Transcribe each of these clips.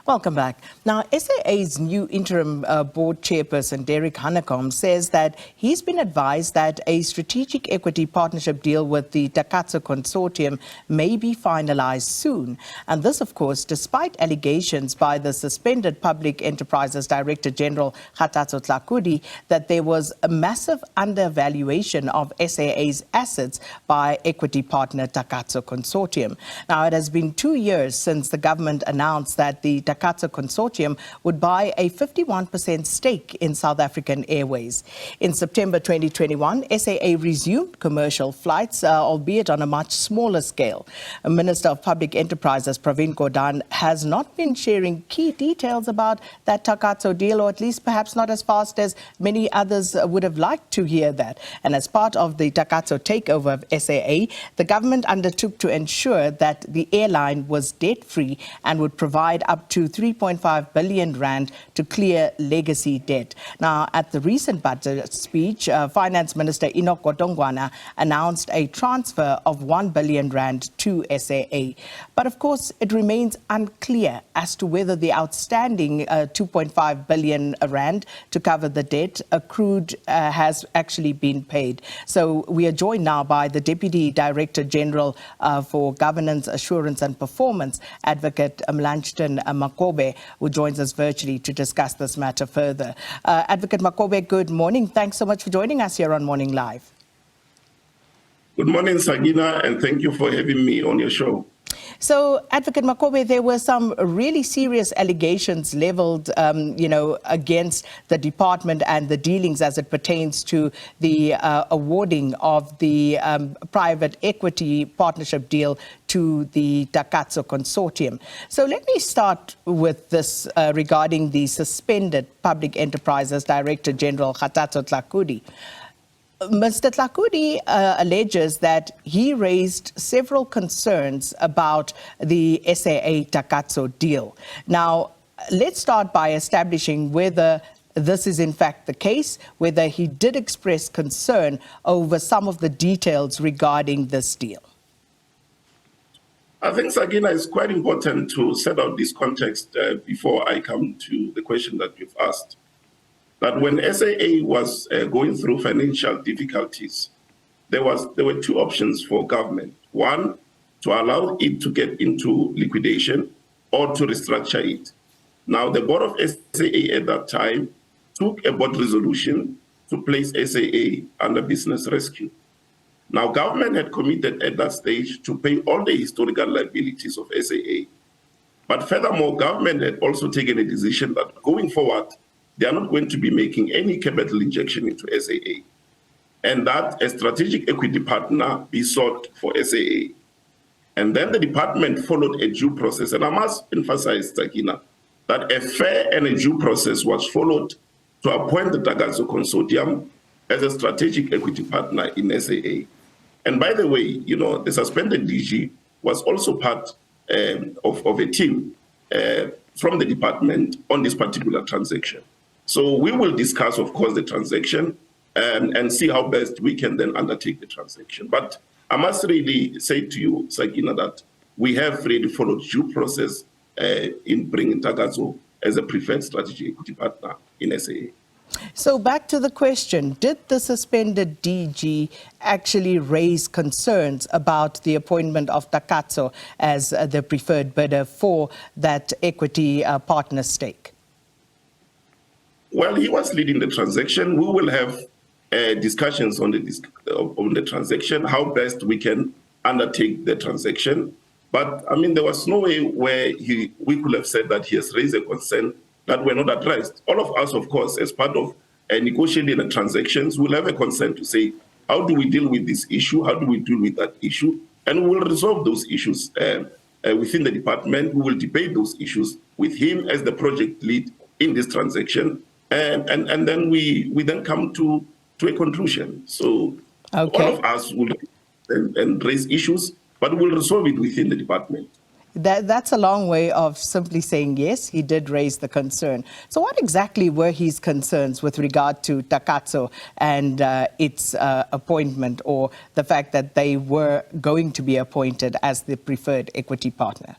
Welcome back. Now, SAA's new interim board chairperson, Derek Hanekom, says that he's been advised that a strategic equity partnership deal with the Takatso Consortium may be finalized soon. And this, of course, despite allegations by the suspended Public Enterprises Director General Kgathatso Tlhakudi that there was a massive undervaluation of SAA's assets by equity partner Takatso Consortium. Now, it has been 2 years since the government announced that the Takatso Consortium would buy a 51% stake in South African Airways. In September 2021, SAA resumed commercial flights, albeit on a much smaller scale. Minister of Public Enterprises Pravin Gordhan has not been sharing key details about that Takatso deal, or at least perhaps not as fast as many others would have liked to hear that. And as part of the Takatso takeover of SAA, the government undertook to ensure that the airline was debt-free and would provide up to 3.5 billion rand to clear legacy debt. Now, at the recent budget speech, Finance Minister Enoch Godongwana announced a transfer of 1 billion rand to SAA. But of course, it remains unclear as to whether the outstanding 2.5 billion rand to cover the debt accrued has actually been paid. So we are joined now by the Deputy Director General for Governance, Assurance and Performance, Adv Melanchton Makobe, who joins us virtually to discuss this matter further. Advocate Makobe, good morning. Thanks so much for joining us here on Morning Live. Good morning, Sagina, and thank you for having me on your show. So, Advocate Makobe, there were some really serious allegations leveled, against the department and the dealings as it pertains to the awarding of the private equity partnership deal to the Takatso Consortium. So let me start with this regarding the suspended Public Enterprises Director General Kgathatso Tlhakudi. Mr. Tlhakudi alleges that he raised several concerns about the SAA Takatso deal. Now, let's start by establishing whether this is in fact the case, whether he did express concern over some of the details regarding this deal. I think, Sagina, it's quite important to set out this context before I come to the question that you've asked. That when SAA was going through financial difficulties, there were two options for government. One, to allow it to get into liquidation or to restructure it. Now, the board of SAA at that time took a board resolution to place SAA under business rescue. Now, government had committed at that stage to pay all the historical liabilities of SAA. But furthermore, government had also taken a decision that going forward, they are not going to be making any capital injection into SAA, and that a strategic equity partner be sought for SAA. And then the department followed a due process, and I must emphasize, Takina, that a fair and a due process was followed to appoint the Takatso Consortium as a strategic equity partner in SAA. And by the way, the suspended DG was also part of a team from the department on this particular transaction. So we will discuss, of course, the transaction and see how best we can then undertake the transaction. But I must really say to you, Sagina, that we have really followed due process in bringing Takatso as a preferred strategic equity partner in SAA. So back to the question, did the suspended DG actually raise concerns about the appointment of Takatso as the preferred bidder for that equity partner stake? Well, he was leading the transaction. We will have discussions on the transaction, how best we can undertake the transaction. But, I mean, there was no way where we could have said that he has raised a concern that were not addressed. All of us, of course, as part of negotiating the transactions, will have a concern to say, how do we deal with this issue? How do we deal with that issue? And we will resolve those issues within the department. We will debate those issues with him as the project lead in this transaction. And then we then come to a conclusion. So all of us will and raise issues, but we'll resolve it within the department. That's a long way of simply saying, yes, he did raise the concern. So what exactly were his concerns with regard to Takatso and its appointment, or the fact that they were going to be appointed as the preferred equity partner?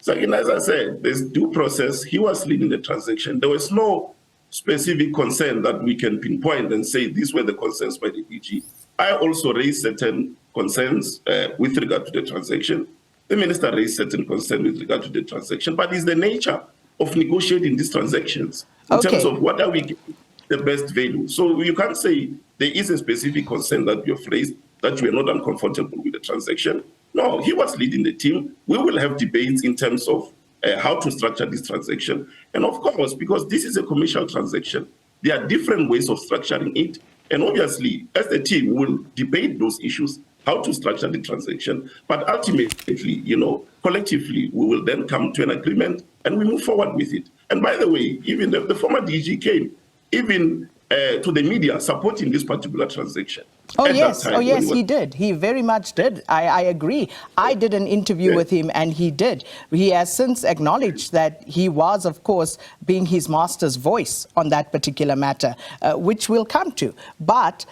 So again, as I said, there's due process. He was leading the transaction. There was no specific concern that we can pinpoint and say these were the concerns by the DG. I also raised certain concerns with regard to the transaction. The minister raised certain concerns with regard to the transaction, but it's the nature of negotiating these transactions in terms of what are we getting the best value. So you can't say there is a specific concern that you've raised that you are not uncomfortable with the transaction. No, he was leading the team. We will have debates in terms of how to structure this transaction. And of course, because this is a commercial transaction, there are different ways of structuring it. And obviously, as the team, we will debate those issues, how to structure the transaction. But ultimately, collectively, we will then come to an agreement and we move forward with it. And by the way, even the former DG came even to the media supporting this particular transaction. Oh, yes, he did. He very much did. I agree. I did an interview with him and he did. He has since acknowledged that he was, of course, being his master's voice on that particular matter, which we'll come to. But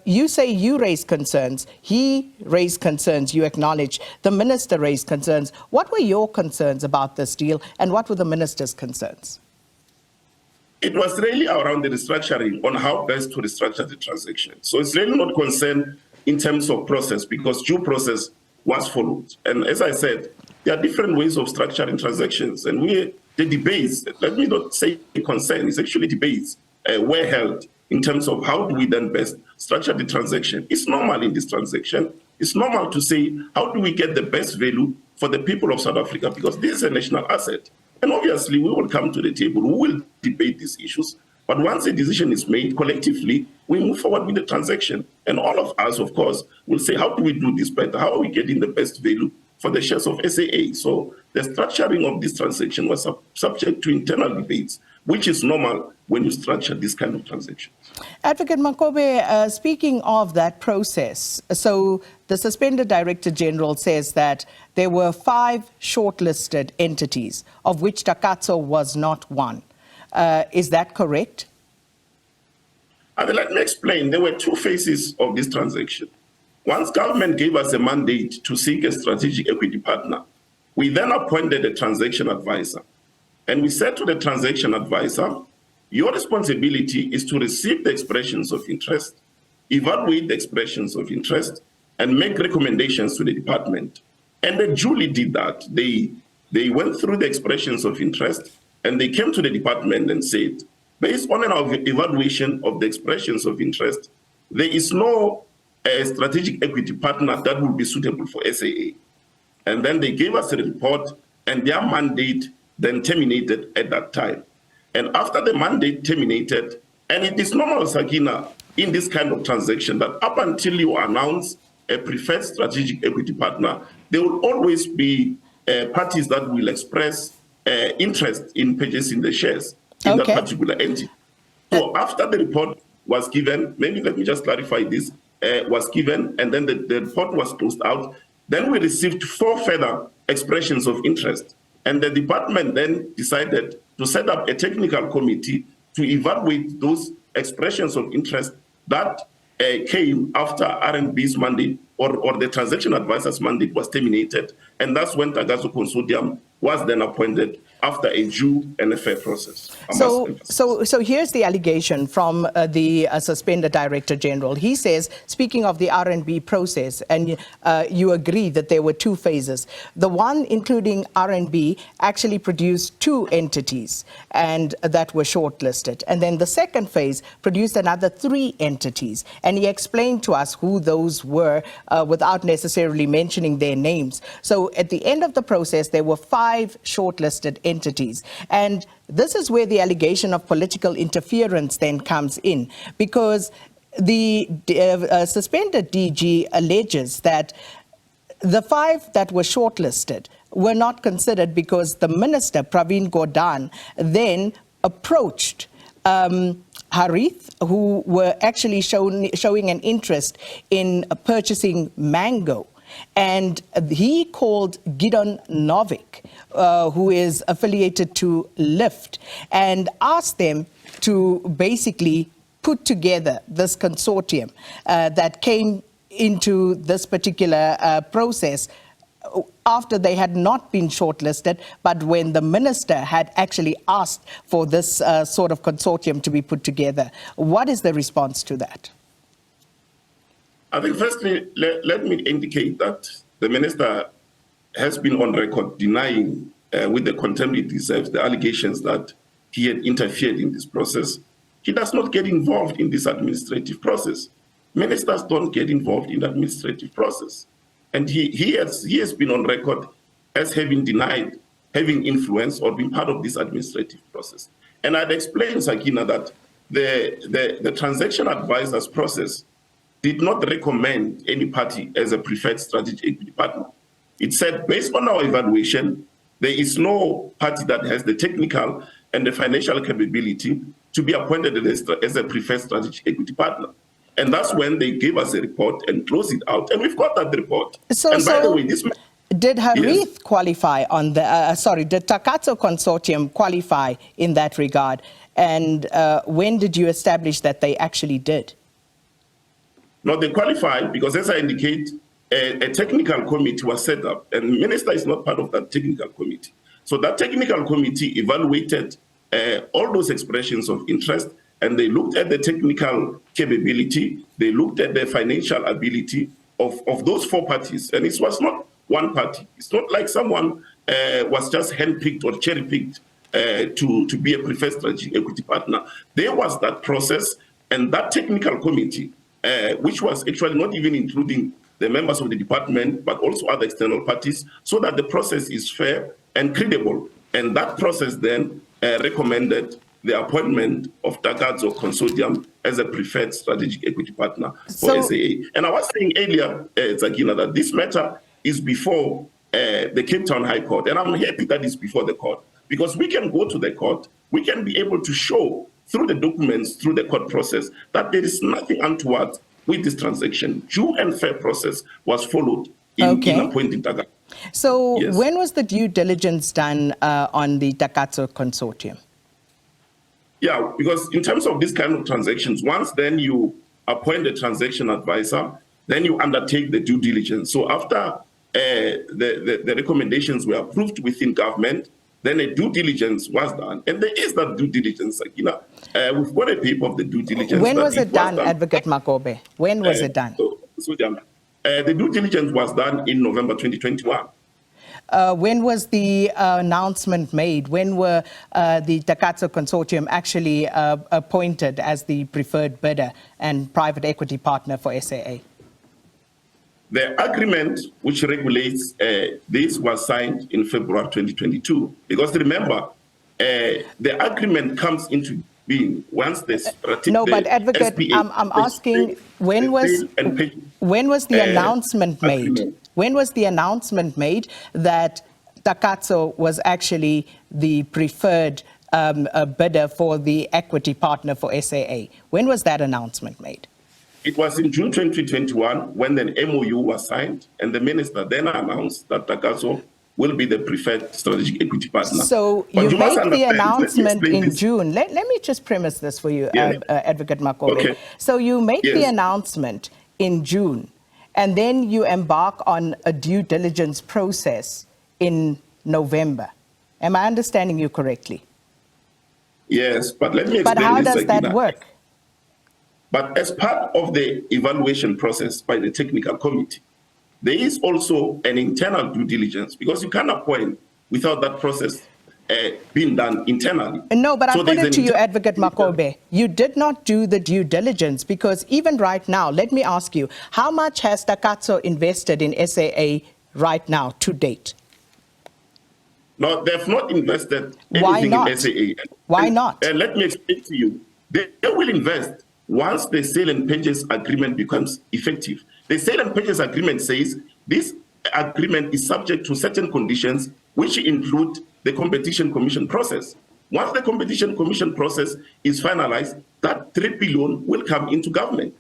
you say you raised concerns. He raised concerns. You acknowledge. The minister raised concerns. What were your concerns about this deal and what were the minister's concerns? It was really around the restructuring on how best to restructure the transaction. So it's really not concerned in terms of process because due process was followed. And as I said, there are different ways of structuring transactions. And the debates, let me not say concern, it's actually debates were held in terms of how do we then best structure the transaction. It's normal in this transaction. It's normal to say, how do we get the best value for the people of South Africa? Because this is a national asset. And obviously, we will come to the table. We will debate these issues. But once a decision is made collectively, we move forward with the transaction. And all of us, of course, will say, how do we do this better? How are we getting the best value for the shares of SAA? So the structuring of this transaction was subject to internal debates, which is normal when you structure this kind of transaction. Advocate Makobe, speaking of that process, so the suspended Director General says that there were 5 shortlisted entities, of which Takatso was not one. Is that correct? Let me explain. There were 2 phases of this transaction. Once government gave us a mandate to seek a strategic equity partner, we then appointed a transaction advisor. And we said to the transaction advisor, your responsibility is to receive the expressions of interest, evaluate the expressions of interest, and make recommendations to the department. And they duly did that. They went through the expressions of interest, and they came to the department and said, based on an evaluation of the expressions of interest, there is no strategic equity partner that will be suitable for SAA. And then they gave us a report, and their mandate then terminated at that time. And after the mandate terminated, and it is normal, Sakina, in this kind of transaction that up until you announce a preferred strategic equity partner, there will always be parties that will express interest in purchasing the shares in that particular entity. So after the report was given, maybe let me just clarify this, was given, and then the report was closed out, then we received 4 further expressions of interest. And the department then decided to set up a technical committee to evaluate those expressions of interest that came after RNB's mandate or the transaction advisor's mandate was terminated. And that's when Takatso Consortium was then appointed after a due and a fair process. So here's the allegation from the suspended Director General. He says, speaking of the RNB process, and you agree that there were 2 phases. The one, including RNB, actually produced 2 entities and that were shortlisted. And then the second phase produced another 3 entities. And he explained to us who those were without necessarily mentioning their names. So at the end of the process, there were 5 shortlisted entities. And this is where the allegation of political interference then comes in, because the suspended DG alleges that the 5 that were shortlisted were not considered because the Minister, Pravin Gordhan, then approached Harith, who were actually showing an interest in purchasing Mango. And he called Gideon Novik, who is affiliated to Lyft, and asked them to basically put together this consortium that came into this particular process after they had not been shortlisted, but when the minister had actually asked for this sort of consortium to be put together. What is the response to that? I think firstly, let me indicate that the minister has been on record denying with the contempt it deserves the allegations that he had interfered in this process. He does not get involved in this administrative process. Ministers don't get involved in the administrative process. And he has been on record as having denied having influence or been part of this administrative process. And I'd explained, Sakina, that the transaction advisors process did not recommend any party as a preferred strategic equity partner. It said, based on our evaluation, there is no party that has the technical and the financial capability to be appointed as a preferred strategic equity partner. And that's when they gave us a report and closed it out. And we've got that report. And by the way, this... Did Harith qualify on the, did Takatso Consortium qualify in that regard? And when did you establish that they actually did? No, they qualified because, as I indicate, a technical committee was set up, and the minister is not part of that technical committee. So that technical committee evaluated all those expressions of interest, and they looked at the technical capability, they looked at the financial ability of those four parties. And it was not one party. It's not like someone was just handpicked or cherry-picked to be a preferred strategic equity partner. There was that process, and that technical committee, which was actually not even including the members of the department, but also other external parties, so that the process is fair and credible. And that process then recommended the appointment of Takatso Consortium as a preferred strategic equity partner for SAA. And I was saying earlier, Zakina, that this matter is before the Cape Town High Court. And I'm happy that it's before the court, because we can go to the court, we can be able to show through the documents, through the court process, that there is nothing untoward with this transaction. Due and fair process was followed in appointing Takatso. So when was the due diligence done on the Takatso Consortium? Yeah, because in terms of this kind of transactions, once then you appoint a transaction advisor, then you undertake the due diligence. So after the recommendations were approved within government, then a due diligence was done. And there is that due diligence, Sakina. We've got a paper of the due diligence. When was it done, Advocate Makobe? When was it done? The due diligence was done in November 2021. When was the announcement made? When were the Takatso Consortium actually appointed as the preferred bidder and private equity partner for SAA? The agreement which regulates this was signed in February 2022. Because remember, the agreement comes into being once this... No, but Advocate, I'm asking, when was the announcement made? When was the announcement made that Takatso was actually the preferred bidder for the equity partner for SAA? When was that announcement made? It was in June 2021 when the MOU was signed, and the minister then announced that Takatso will be the preferred strategic equity partner. So you make the announcement in June. Let me just premise this for you, Advocate Makobe. Okay. So you make the announcement in June, and then you embark on a due diligence process in November. Am I understanding you correctly? Yes, but let me explain this. But how does that work? But as part of the evaluation process by the technical committee, there is also an internal due diligence, because you can't appoint without that process being done internally. No, but I put it to you, Advocate Makobe, you did not do the due diligence, because even right now, let me ask you, how much has Takatso invested in SAA right now to date? No, they've not invested anything in SAA. Why not? And let me explain to you. They will invest once the sale and purchase agreement becomes effective. The sale and purchase agreement says this agreement is subject to certain conditions, which include the Competition Commission process. Once the Competition Commission process is finalized, that 3 billion will come into government.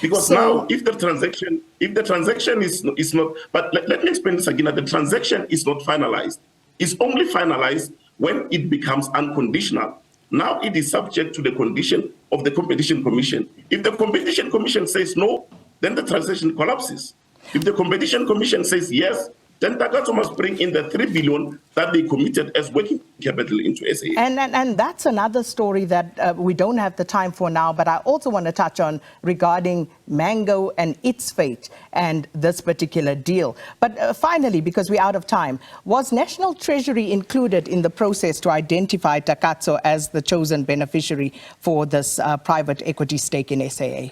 Because now, if the transaction is not, but let me explain this again, the transaction is not finalized. It's only finalized when it becomes unconditional. Now it is subject to the condition of the Competition Commission. If the Competition Commission says no, then the transaction collapses. If the Competition Commission says yes, then Takatso must bring in the 3 billion that they committed as working capital into SAA. And that's another story that we don't have the time for now, but I also want to touch on regarding Mango and its fate and this particular deal. But finally, because we're out of time, was National Treasury included in the process to identify Takatso as the chosen beneficiary for this private equity stake in SAA?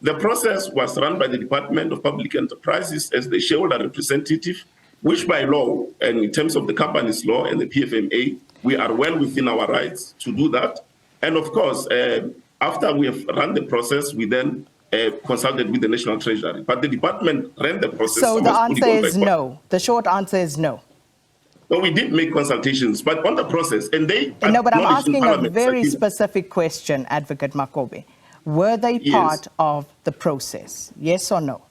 The process was run by the Department of Public Enterprises as the shareholder representative, which by law, and in terms of the company's law and the PFMA, we are well within our rights to do that. And of course, after we have run the process, we then consulted with the National Treasury. But the department ran the process. So the answer is no. The short answer is no. No, we did make consultations, but on the process, and they... No, but I'm asking a very specific question, Advocate Makobe. Were they part of the process? Yes or no?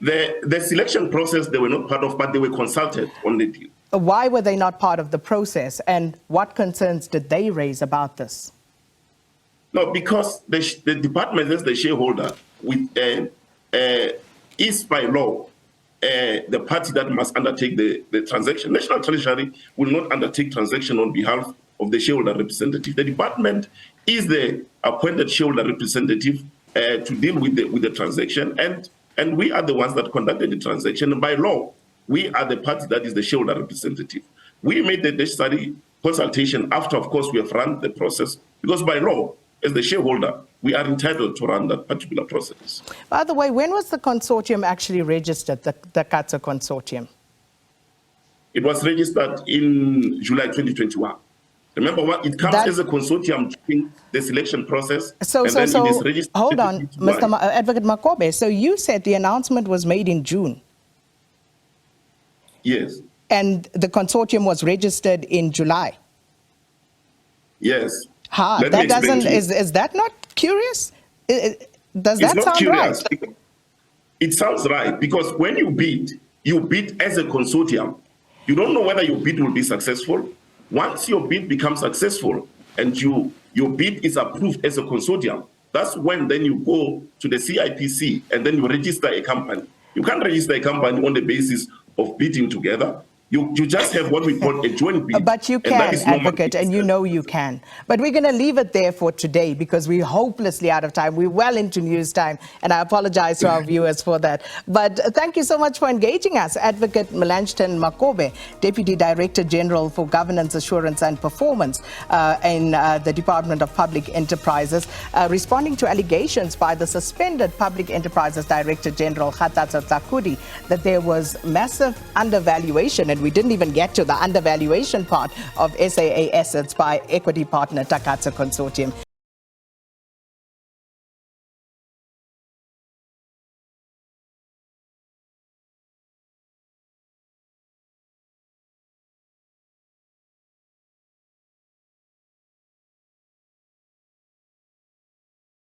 The selection process, they were not part of, but they were consulted on the deal. Why were they not part of the process, and what concerns did they raise about this? No, because the department as the shareholder is by law the party that must undertake the transaction. National Treasury will not undertake transaction on behalf of the shareholder representative. The department is the appointed shareholder representative to deal with the transaction, and we are the ones that conducted the transaction. And by law, we are the party that is the shareholder representative. We made the necessary consultation after, of course, we have run the process, because by law, as the shareholder, we are entitled to run that particular process. By the way, when was the consortium actually registered, the Takatso Consortium? It was registered in July 2021. Remember, what it comes as a consortium during the selection process. So hold on, Mr. Advocate Makobe. So you said the announcement was made in June. Yes. And the consortium was registered in July. Yes. That doesn't, is that not curious? Does that sound right? It sounds right, because when you bid as a consortium. You don't know whether your bid will be successful. Once your bid becomes successful and your bid is approved as a consortium, that's when then you go to the CIPC and then you register a company. You can't register a company on the basis of bidding together. You just have what we call a joint bid. But you can, Advocate, and you know you can. But we're going to leave it there for today because we're hopelessly out of time. We're well into news time, and I apologize to our viewers for that. But thank you so much for engaging us. Advocate Melanchton Makobe, Deputy Director General for Governance, Assurance and Performance in the Department of Public Enterprises, responding to allegations by the suspended Public Enterprises Director General Kgathatso Tlhakudi that there was massive undervaluation, and we didn't even get to the undervaluation part of SAA assets by equity partner Takatso Consortium.